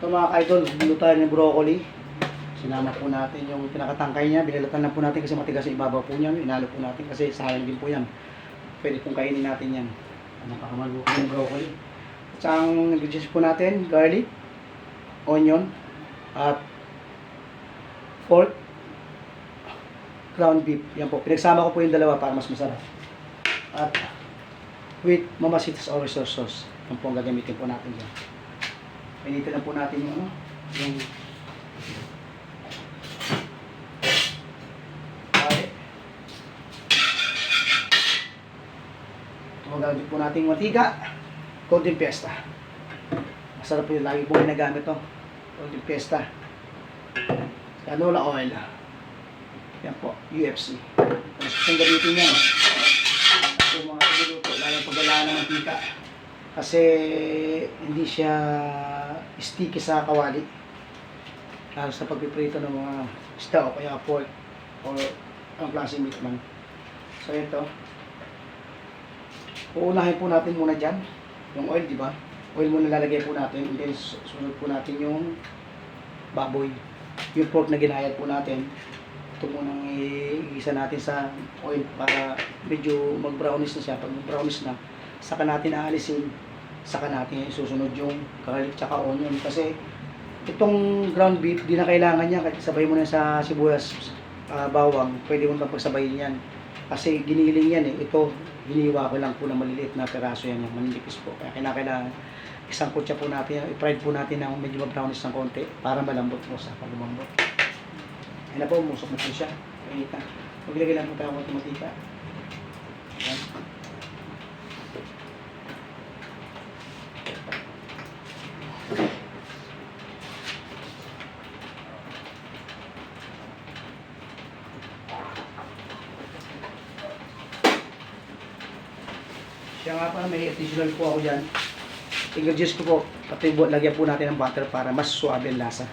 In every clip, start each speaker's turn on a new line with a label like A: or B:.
A: Ito mga ka-idol, luto tayo ng broccoli. Sinama po natin yung pinakatangkay niya. Binalatan lang po natin kasi matigas yung ibabaw po niya. Inalo po natin kasi sayang din po yan. Pwede pong kainin natin yan. Napakamaluto yung broccoli. At ang ingredients po natin, garlic, onion, at pork, ground beef. Yan po. Pinagsama ko po yung dalawa para mas masarap. At with Mamacita's oyster sauce. Yan po ang gagamitin po natin dyan. Pinitin lang po natin yung magagamit po natin yung mantika, konting pesta. Masarap po yung lagi po ginagamit to. Konting pesta. Canola oil. Yan po, UFC. Mas gusto gamitin yan. Yung mga pagluto, lalo paggalaan ng mantika. Kasi hindi siya sticky sa kawali. Lalo sa pagpiprito ng mga isda o kaya pork o ang klaseng meat man. So ito. Uunahin po natin muna dyan yung oil, di ba? Oil muna lalagay po natin, and then sunod po natin yung baboy. Yung pork na ginayat po natin, ito munang i-isa natin sa oil para medyo mag-brownish na siya. Pag mag-brownish na, saka natin aalisin, saka natin isusunod yung garlic tsaka onion. Kasi itong ground beef, di na kailangan niya, kahit sabay mo na sa sibuyas, bawang, pwede mo na pagsabayin yan. Kasi giniling yan eh. Ito, hiniwa ko lang po ng maliliit na peraso yan, yung manipis po. Kaya kailangan isang kutsa po natin, i-fried po natin ng medyo ma-brownish ng konti para malambot po sa pag-lumambot. Ayun na po, musok na po siya. Ayun na. Maglagay lang po tayo ng mantika. Ayan. Siya nga pa, may additional po ako dyan. Ingredients ko po, pati lagyan po natin ng butter para mas suabe ang lasa.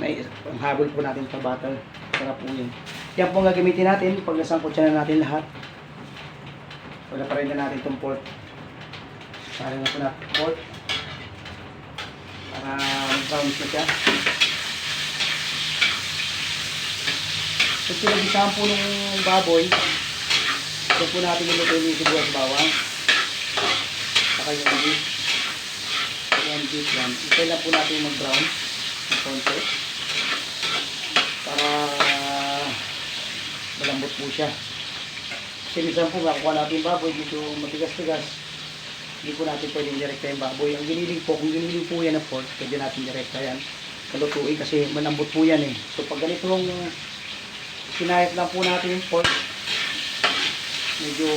A: Ang habol po natin sa butter. Sarap po yun. Yan po ang gagamitin natin. Pag nasangkot siya na natin lahat. Wala pa rin na natin itong pork. Sari na po natin pork. Para mag-brownish na siya. Pag pinagisahan po ng baboy, ito po natin nilutuin yung sibuyas bawang. Saka yung beef. Yung beef yan. Itay lang po natin mag-brown. Ng konti. Para malambot po siya. Kasi minsan po makuha natin yung baboy dito matigas-tigas. Hindi po natin pwedeng direkta yung baboy. Ang giniling po, kung giniling po yan na pork, pwede natin direkta yan. Kalutuin kasi malambot po yan eh. So pag ganitong sinayat lang po natin yung pork, medyo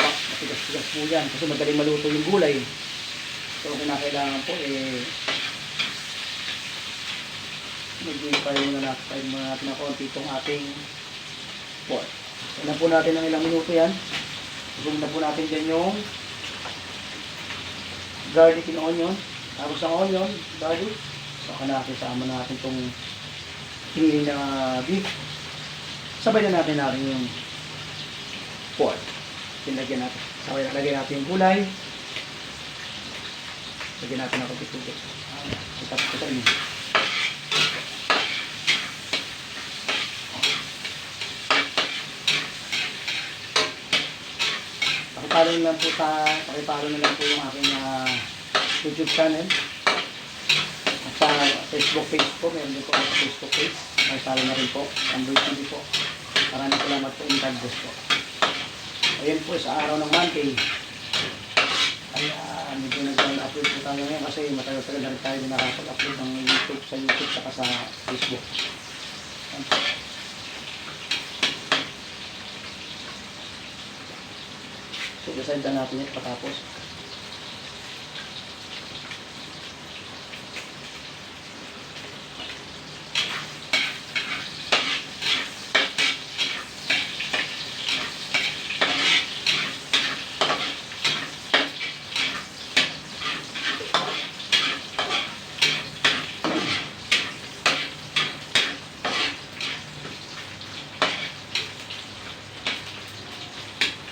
A: matigas-tigas po yan kasi madaling maluto yung gulay. So kinakailangan po medyo i-fry muna natin na konti itong ating pork. Ilan po natin ng ilang minuto yan. Zoom na po natin dyan yung garlic and onion. Tapos ang onion, garlic. Saka natin sama natin itong hiniling na beef. Sabay na natin yung pork. Lagyan natin. Sabay lagyan natin yung gulay. Lagyan natin ako tubig. Tapos ito yun. Pakipalo na lang po yung aking YouTube channel. At sa Facebook page po, meron din po sa Facebook page. Pakipalo na rin po. Android TV po. Maraming salamat po. God bless po. Ayan po sa araw ng Monday. Kaya medyo nag-upload po tayo ngayon kasi matagal-tagal na rin tayo nakapag-upload ng YouTube sa YouTube saka sa Facebook. Ayan po. So, decide na natin ito patapos.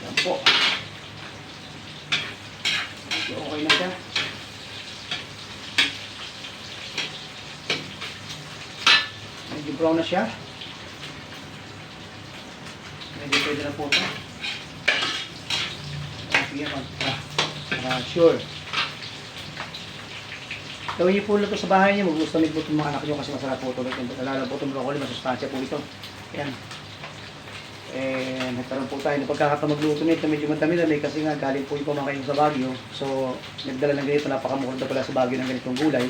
A: Yan po. brown na siya. Medyo pwede na po ito. Sige, sure. Gawin niyo po ito sa bahay niyo. Mag-ustamig po itong mga anak niyo kasi masarap po ito. Lalo po itong broccoli, masustansya po ito. Ayan. Nagkaroon po tayo ng pagkakataon magluto nito. Medyo madami-dami kasi nga galing po yung kumakain sa Baguio. So, nagdala ng ganito. Napakamukha pala sa Baguio ng ganitong gulay.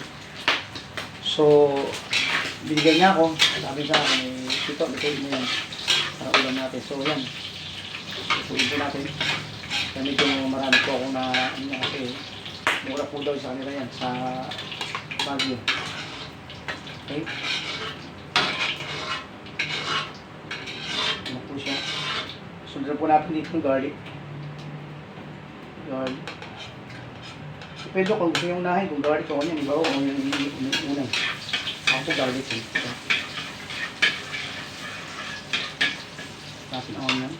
A: So, binigyan niya ako. Sabi sa akin, ito, lutuin mo yan. Para ulam natin. So, yan. Lutuin po natin. Kaya medyo marami po akong na, kasi mura po daw sa kanila yan, sa Baguio. Okay? Ano po siya? Sundan po natin dito ng garlic. Garlic. Depende kung gusto yung unahin, kung garlic o kanyan, iba o kung yung unay. Ako po garlic. Natin onion.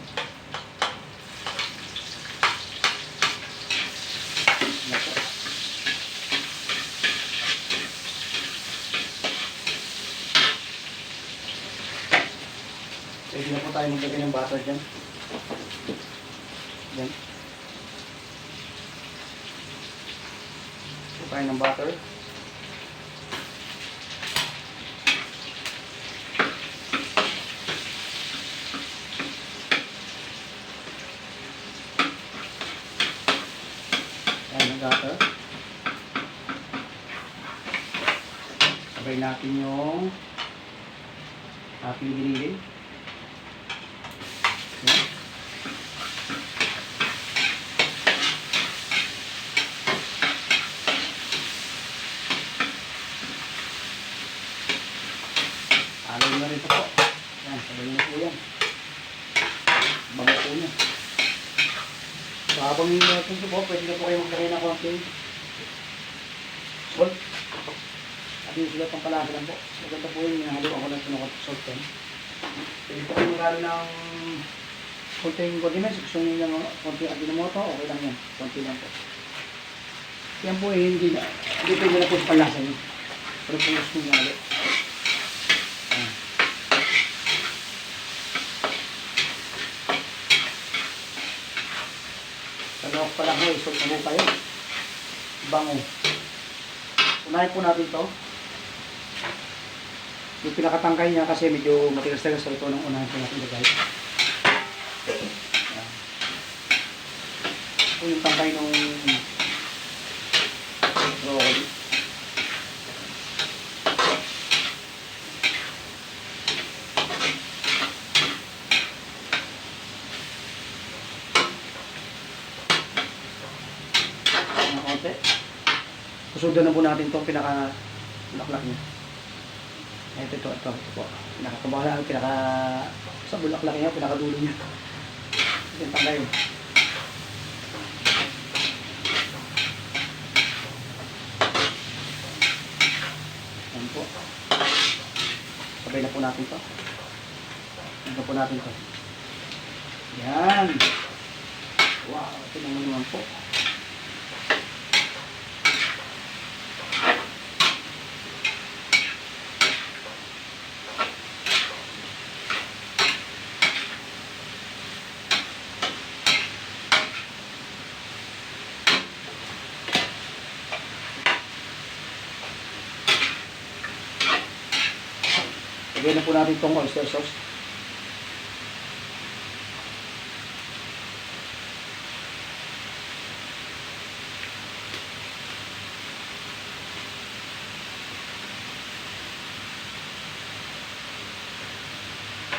A: Pwede na po tayo maglagay ng butter dyan. Yan. Po tayo ng butter. Ayan ang butter. Sabay natin yung ating ginigin. Halo na rin ito po. Yan, sabay na po yan. Bango po niya. So, habang hindi natin ito po, pwede na po kayo maglagay na konting salt. At yung sulat pang palasa lang po. Maganda po yun, halo ako lang ito ng salt yan. Pwede po kayo magalo ng konting condiments. Gusto nyo yung konting Ajinomoto, okay lang yan. Konti lang po. Yan po eh, hindi pwede na po sa palasa nyo. Pero po gusto nyo halo. Talok pa lang ho, isot na po kayo. Bango. Unahin po natin ito. Yung pinakatangkay niya kasi medyo matigas-tigas, so ito nang unahin po natin lagay. Ito yung tangkay ng broccoli. Susundan na po natin itong pinaka-bulaklak niya. Ito po. Pinaka-kabahan, sa bulaklak niya, pinaka-dulo niya. Ito yung tangay. Ayan po. Sabay na po natin ito. Sabay na po natin ito. Yan. Wow, ito naman po. Lagyan na po natin itong oyster sauce.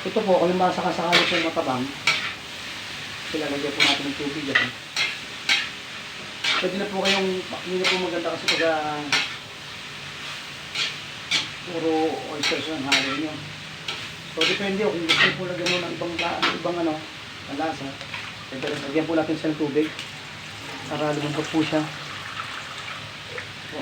A: Ito po, kung yung sakasakali po yung matabang, ilalagyan po natin ng tubig yan. Pwede na po kayong, hindi na po maganda kasi pag puro oysters ang halo nyo. So, depende kung gusto po lagyan mo ng ibang lasa. Pero lagyan po natin sa tubig para lumambot po siya. So,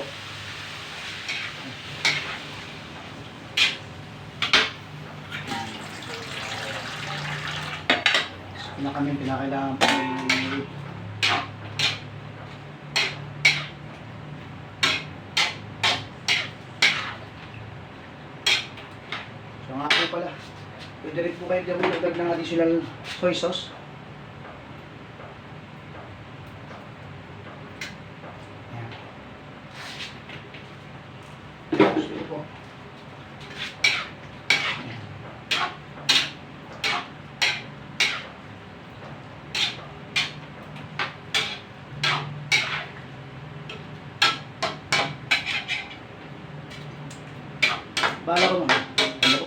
A: na kami pinakailangan po so Ito nga po pala. Pwede rin po kayo dyan magdagdag ng additional soy sauce. Ayan. Gusto ko po. Ayan. Bahala ko naman. Ano po?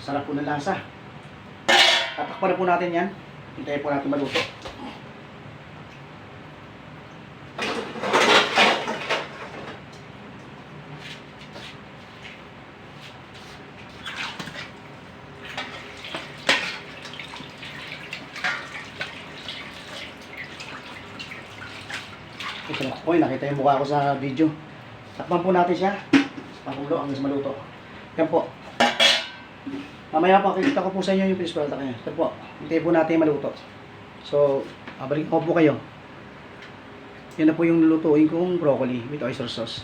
A: Sarap po ng lasa. Tatakpan na po natin yan. Hintayin po natin maluto. Ito na po, nakita yung mukha ko sa video. Takpan po natin siya. Pakulo hanggang sa maluto. Yan po. Mamaya po, kikita ko po sa inyo yung finished product niya. Ito po, hintayin po natin maluto. So, abalik ko po kayo. Yan na po yung lulutuin kong broccoli with oyster sauce.